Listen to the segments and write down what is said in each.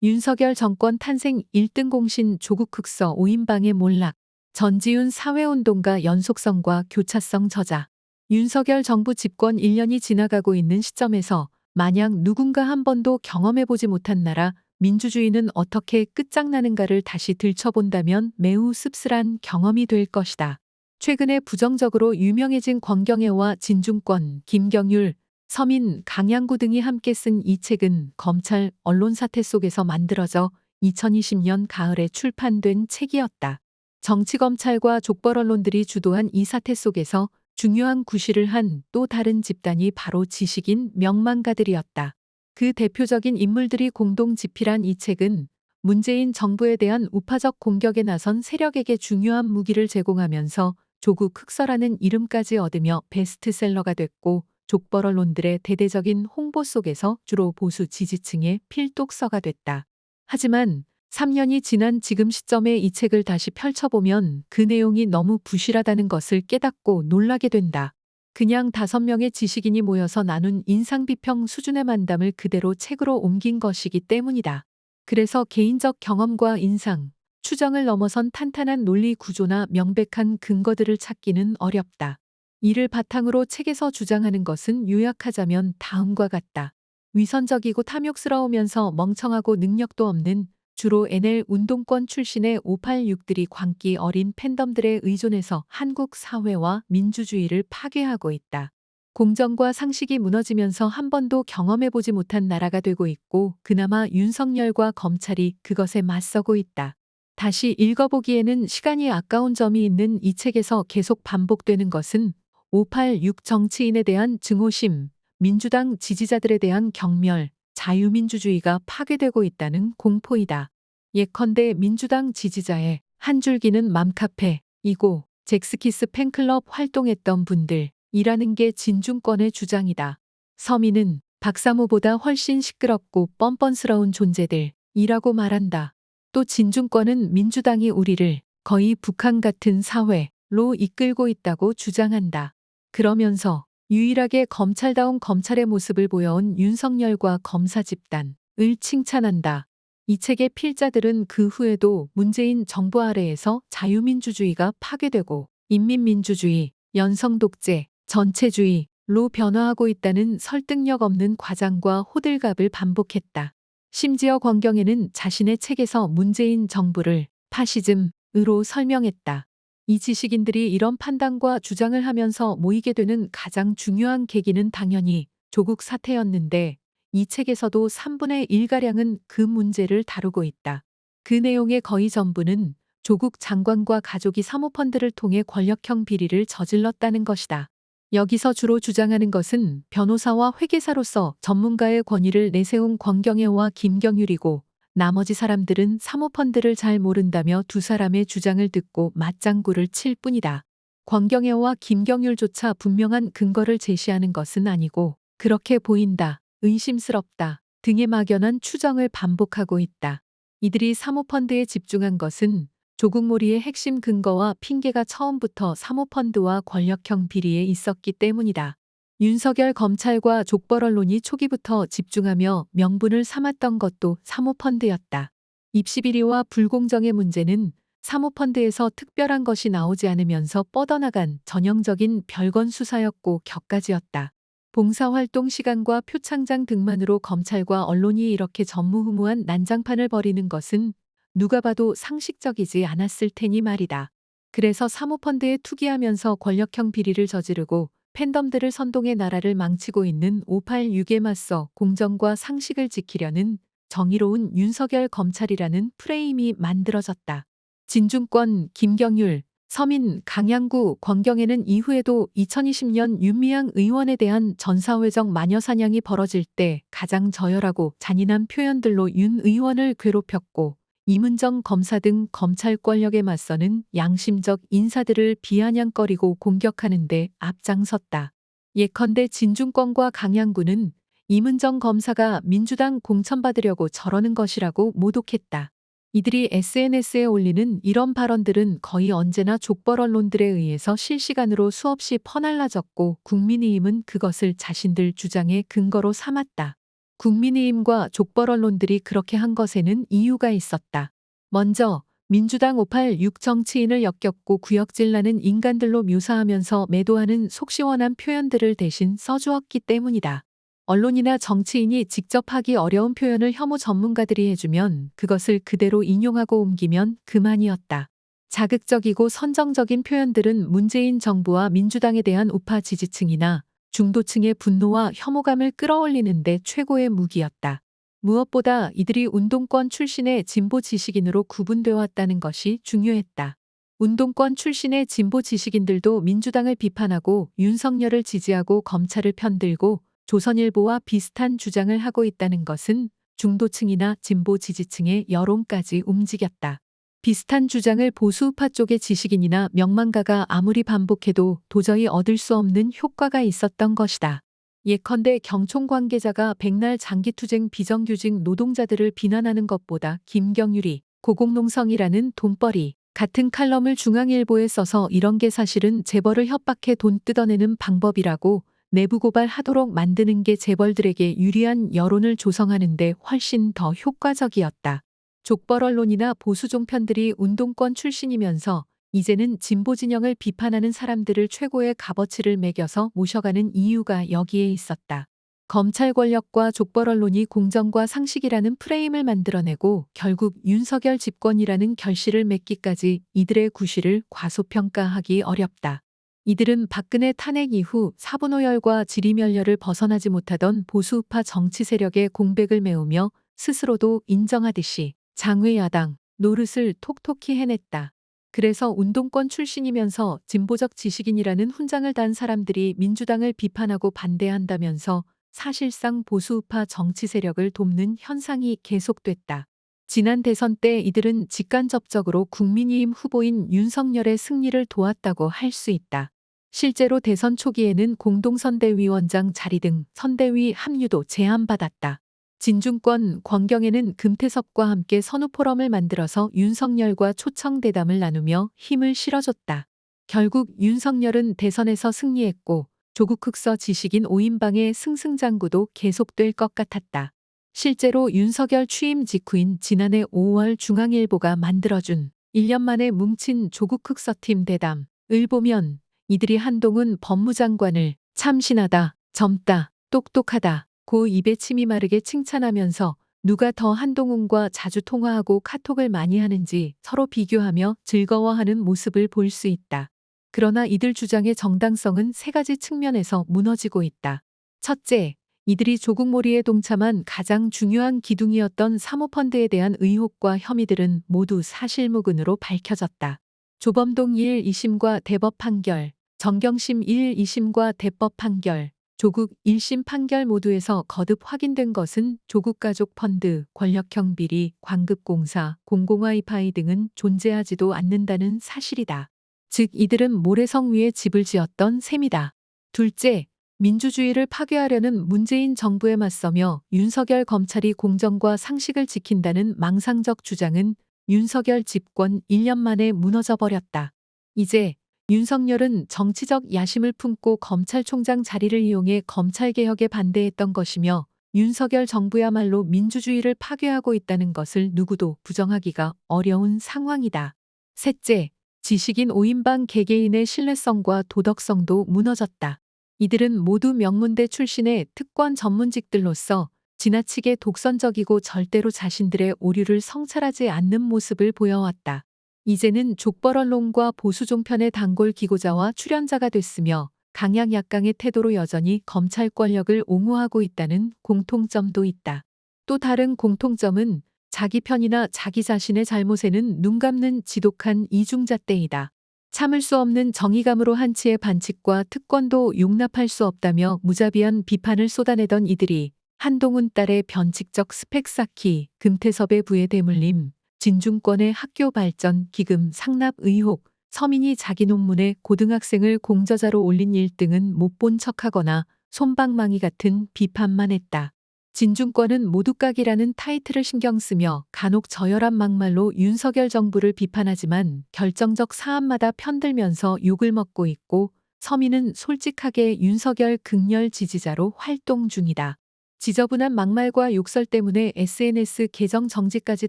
윤석열 정권 탄생 1등 공신 조국 흑서 5인방의 몰락. 전지훈 사회운동가 연속성과 교차성 저자. 윤석열 정부 집권 1년이 지나가고 있는 시점에서 만약 누군가 한 번도 경험해보지 못한 나라 민주주의는 어떻게 끝장나는가를 다시 들춰본다면 매우 씁쓸한 경험이 될 것이다. 최근에 부정적으로 유명해진 권경애와 진중권, 김경률, 서민, 강양구 등이 함께 쓴 이 책은 검찰, 언론 사태 속에서 만들어져 2020년 가을에 출판된 책이었다. 정치검찰과 족벌 언론들이 주도한 이 사태 속에서 중요한 구실을 한 또 다른 집단이 바로 지식인 명망가들이었다. 그 대표적인 인물들이 공동 집필한 이 책은 문재인 정부에 대한 우파적 공격에 나선 세력에게 중요한 무기를 제공하면서 조국 흑서라는 이름까지 얻으며 베스트셀러가 됐고, 족벌 언론들의 대대적인 홍보 속에서 주로 보수 지지층의 필독서가 됐다. 하지만 3년이 지난 지금 시점에 이 책을 다시 펼쳐보면 그 내용이 너무 부실하다는 것을 깨닫고 놀라게 된다. 그냥 5명의 지식인이 모여서 나눈 인상비평 수준의 만담을 그대로 책으로 옮긴 것이기 때문이다. 그래서 개인적 경험과 인상, 추정을 넘어선 탄탄한 논리 구조나 명백한 근거들을 찾기는 어렵다. 이를 바탕으로 책에서 주장하는 것은 요약하자면 다음과 같다. 위선적이고 탐욕스러우면서 멍청하고 능력도 없는 주로 NL 운동권 출신의 586들이 광기 어린 팬덤들에 의존해서 한국 사회와 민주주의를 파괴하고 있다. 공정과 상식이 무너지면서 한 번도 경험해보지 못한 나라가 되고 있고, 그나마 윤석열과 검찰이 그것에 맞서고 있다. 다시 읽어보기에는 시간이 아까운 점이 있는 이 책에서 계속 반복되는 것은 586 정치인에 대한 증오심, 민주당 지지자들에 대한 경멸, 자유민주주의가 파괴되고 있다는 공포이다. 예컨대 민주당 지지자의 한 줄기는 맘카페이고 잭스키스 팬클럽 활동했던 분들이라는 게 진중권의 주장이다. 서민은 박사모보다 훨씬 시끄럽고 뻔뻔스러운 존재들이라고 말한다. 또 진중권은 민주당이 우리를 거의 북한 같은 사회로 이끌고 있다고 주장한다. 그러면서 유일하게 검찰다운 검찰의 모습을 보여온 윤석열과 검사 집단을 칭찬한다. 이 책의 필자들은 그 후에도 문재인 정부 아래에서 자유민주주의가 파괴되고 인민민주주의, 연성독재, 전체주의로 변화하고 있다는 설득력 없는 과장과 호들갑을 반복했다. 심지어 권경애는 자신의 책에서 문재인 정부를 파시즘으로 설명했다. 이 지식인들이 이런 판단과 주장을 하면서 모이게 되는 가장 중요한 계기는 당연히 조국 사태였는데, 이 책에서도 3분의 1가량은 그 문제를 다루고 있다. 그 내용의 거의 전부는 조국 장관과 가족이 사모펀드를 통해 권력형 비리를 저질렀다는 것이다. 여기서 주로 주장하는 것은 변호사와 회계사로서 전문가의 권위를 내세운 권경애와 김경률이고, 나머지 사람들은 사모펀드를 잘 모른다며 두 사람의 주장을 듣고 맞장구를 칠 뿐이다. 권경애와 김경률조차 분명한 근거를 제시하는 것은 아니고 그렇게 보인다, 의심스럽다 등의 막연한 추정을 반복하고 있다. 이들이 사모펀드에 집중한 것은 조국몰이의 핵심 근거와 핑계가 처음부터 사모펀드와 권력형 비리에 있었기 때문이다. 윤석열 검찰과 족벌 언론이 초기부터 집중하며 명분을 삼았던 것도 사모펀드였다. 입시비리와 불공정의 문제는 사모펀드에서 특별한 것이 나오지 않으면서 뻗어나간 전형적인 별건 수사였고 격가지였다. 봉사활동 시간과 표창장 등만으로 검찰과 언론이 이렇게 전무후무한 난장판을 벌이는 것은 누가 봐도 상식적이지 않았을 테니 말이다. 그래서 사모펀드에 투기하면서 권력형 비리를 저지르고 팬덤들을 선동해 나라를 망치고 있는 586에 맞서 공정과 상식을 지키려는 정의로운 윤석열 검찰이라는 프레임이 만들어졌다. 진중권, 김경률, 서민, 강양구, 권경애는 이후에도 2020년 윤미향 의원에 대한 전사회적 마녀사냥이 벌어질 때 가장 저열하고 잔인한 표현들로 윤 의원을 괴롭혔고, 이문정 검사 등 검찰 권력에 맞서는 양심적 인사들을 비아냥거리고 공격하는 데 앞장섰다. 예컨대 진중권과 강양구는 이문정 검사가 민주당 공천받으려고 저러는 것이라고 모독했다. 이들이 SNS에 올리는 이런 발언들은 거의 언제나 족벌 언론들에 의해서 실시간으로 수없이 퍼날라졌고, 국민의힘은 그것을 자신들 주장의 근거로 삼았다. 국민의힘과 족벌 언론들이 그렇게 한 것에는 이유가 있었다. 먼저 민주당 586 정치인을 역겹고 구역질나는 인간들로 묘사하면서 매도하는 속 시원한 표현들을 대신 써주었기 때문이다. 언론이나 정치인이 직접 하기 어려운 표현을 혐오 전문가들이 해주면 그것을 그대로 인용하고 옮기면 그만이었다. 자극적이고 선정적인 표현들은 문재인 정부와 민주당에 대한 우파 지지층이나 중도층의 분노와 혐오감을 끌어올리는 데 최고의 무기였다. 무엇보다 이들이 운동권 출신의 진보 지식인으로 구분되어 왔다는 것이 중요했다. 운동권 출신의 진보 지식인들도 민주당을 비판하고 윤석열을 지지하고 검찰을 편들고 조선일보와 비슷한 주장을 하고 있다는 것은 중도층이나 진보 지지층의 여론까지 움직였다. 비슷한 주장을 보수우파 쪽의 지식인이나 명망가가 아무리 반복해도 도저히 얻을 수 없는 효과가 있었던 것이다. 예컨대 경총 관계자가 백날 장기투쟁 비정규직 노동자들을 비난하는 것보다 김경률이 고공농성이라는 돈벌이 같은 칼럼을 중앙일보에 써서 이런 게 사실은 재벌을 협박해 돈 뜯어내는 방법이라고 내부 고발하도록 만드는 게 재벌들에게 유리한 여론을 조성하는 데 훨씬 더 효과적이었다. 족벌 언론이나 보수 종편들이 운동권 출신이면서 이제는 진보 진영을 비판하는 사람들을 최고의 값어치를 매겨서 모셔가는 이유가 여기에 있었다. 검찰 권력과 족벌 언론이 공정과 상식이라는 프레임을 만들어내고 결국 윤석열 집권이라는 결실을 맺기까지 이들의 구실을 과소평가하기 어렵다. 이들은 박근혜 탄핵 이후 사분오열과 지리멸렬을 벗어나지 못하던 보수우파 정치 세력의 공백을 메우며 스스로도 인정하듯이 장외야당 노릇을 톡톡히 해냈다. 그래서 운동권 출신이면서 진보적 지식인이라는 훈장을 단 사람들이 민주당을 비판하고 반대한다면서 사실상 보수우파 정치 세력을 돕는 현상이 계속됐다. 지난 대선 때 이들은 직간접적으로 국민의힘 후보인 윤석열의 승리를 도왔다고 할 수 있다. 실제로 대선 초기에는 공동선대위원장 자리 등 선대위 합류도 제안받았다. 진중권, 권경에는 금태섭과 함께 선후포럼을 만들어서 윤석열과 초청대담을 나누며 힘을 실어줬다. 결국 윤석열은 대선에서 승리했고 조국 흑서 지식인 5인방의 승승장구도 계속될 것 같았다. 실제로 윤석열 취임 직후인 지난해 5월 중앙일보가 만들어준 1년 만에 뭉친 조국 흑서팀 대담을 보면 이들이 한동훈 법무장관을 참신하다, 젊다, 똑똑하다 고 입에 침이 마르게 칭찬하면서 누가 더 한동훈과 자주 통화하고 카톡을 많이 하는지 서로 비교하며 즐거워하는 모습을 볼 수 있다. 그러나 이들 주장의 정당성은 세 가지 측면에서 무너지고 있다. 첫째, 이들이 조국몰이에 동참한 가장 중요한 기둥이었던 사모펀드에 대한 의혹과 혐의들은 모두 사실무근으로 밝혀졌다. 조범동 1, 2심과 대법 판결, 정경심 1, 2심과 대법 판결, 조국 1심 판결 모두에서 거듭 확인된 것은 조국가족 펀드, 권력형 비리, 광급공사, 공공와이파이 등은 존재하지도 않는다는 사실이다. 즉 이들은 모래성 위에 집을 지었던 셈이다. 둘째, 민주주의를 파괴하려는 문재인 정부에 맞서며 윤석열 검찰이 공정과 상식을 지킨다는 망상적 주장은 윤석열 집권 1년 만에 무너져 버렸다. 이제 윤석열은 정치적 야심을 품고 검찰총장 자리를 이용해 검찰개혁에 반대했던 것이며 윤석열 정부야말로 민주주의를 파괴하고 있다는 것을 누구도 부정하기가 어려운 상황이다. 셋째, 지식인 5인방 개개인의 신뢰성과 도덕성도 무너졌다. 이들은 모두 명문대 출신의 특권 전문직들로서 지나치게 독선적이고 절대로 자신들의 오류를 성찰하지 않는 모습을 보여왔다. 이제는 족벌 언론과 보수 종편의 단골 기고자와 출연자가 됐으며 강약약강의 태도로 여전히 검찰 권력을 옹호하고 있다는 공통점도 있다. 또 다른 공통점은 자기 편이나 자기 자신의 잘못에는 눈 감는 지독한 이중잣대이다. 참을 수 없는 정의감으로 한치의 반칙과 특권도 용납할 수 없다며 무자비한 비판을 쏟아내던 이들이 한동훈 딸의 변칙적 스펙 쌓기, 금태섭의 부의 대물림, 진중권의 학교 발전 기금 상납 의혹, 서민이 자기 논문에 고등학생을 공저자로 올린 1등은 못 본 척하거나 솜방망이 같은 비판만 했다. 진중권은 모두각이라는 타이틀을 신경 쓰며 간혹 저열한 막말로 윤석열 정부를 비판하지만 결정적 사안마다 편들면서 욕을 먹고 있고 서민은 솔직하게 윤석열 극렬 지지자로 활동 중이다. 지저분한 막말과 욕설 때문에 SNS 계정 정지까지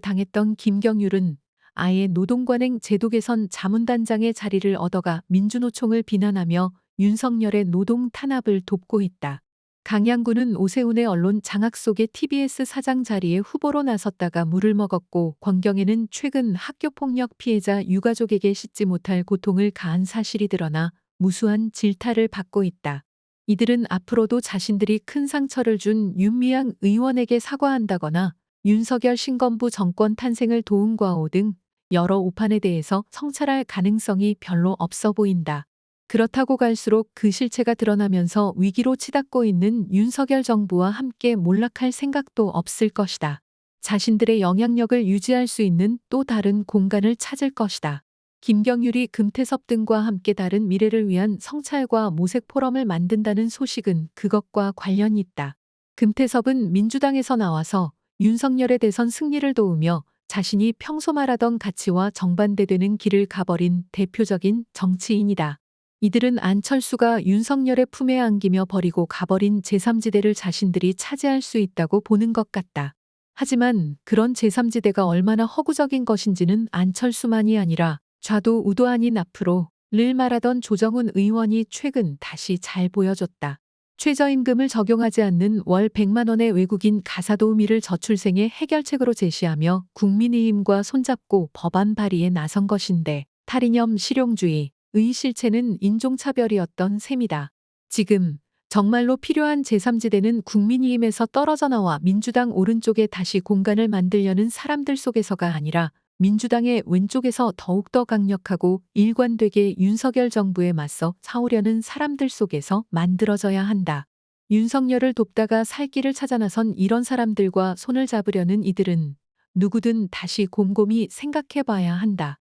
당했던 김경률은 아예 노동관행 제도 개선 자문단장의 자리를 얻어가 민주노총을 비난하며 윤석열의 노동 탄압을 돕고 있다. 강양구는 오세훈의 언론 장악 속에 TBS 사장 자리에 후보로 나섰다가 물을 먹었고, 권경에는 최근 학교폭력 피해자 유가족에게 씻지 못할 고통을 가한 사실이 드러나 무수한 질타를 받고 있다. 이들은 앞으로도 자신들이 큰 상처를 준 윤미향 의원에게 사과한다거나 윤석열 신건부 정권 탄생을 도운 과오 등 여러 오판에 대해서 성찰할 가능성이 별로 없어 보인다. 그렇다고 갈수록 그 실체가 드러나면서 위기로 치닫고 있는 윤석열 정부와 함께 몰락할 생각도 없을 것이다. 자신들의 영향력을 유지할 수 있는 또 다른 공간을 찾을 것이다. 김경률이 금태섭 등과 함께 다른 미래를 위한 성찰과 모색 포럼을 만든다는 소식은 그것과 관련이 있다. 금태섭은 민주당에서 나와서 윤석열의 대선 승리를 도우며 자신이 평소 말하던 가치와 정반대되는 길을 가버린 대표적인 정치인이다. 이들은 안철수가 윤석열의 품에 안기며 버리고 가버린 제3지대를 자신들이 차지할 수 있다고 보는 것 같다. 하지만 그런 제3지대가 얼마나 허구적인 것인지는 안철수만이 아니라 좌도 우도 아닌 앞으로 늘 말하던 조정훈 의원이 최근 다시 잘 보여줬다. 최저임금을 적용하지 않는 월 100만 원의 외국인 가사도우미를 저출생의 해결책으로 제시하며 국민의힘과 손잡고 법안 발의에 나선 것인데, 탈이념 실용주의 의 실체는 인종차별이었던 셈이다. 지금 정말로 필요한 제3지대는 국민의힘에서 떨어져 나와 민주당 오른쪽에 다시 공간을 만들려는 사람들 속에서가 아니라 민주당의 왼쪽에서 더욱더 강력하고 일관되게 윤석열 정부에 맞서 싸우려는 사람들 속에서 만들어져야 한다. 윤석열을 돕다가 살 길을 찾아 나선 이런 사람들과 손을 잡으려는 이들은 누구든 다시 곰곰이 생각해 봐야 한다.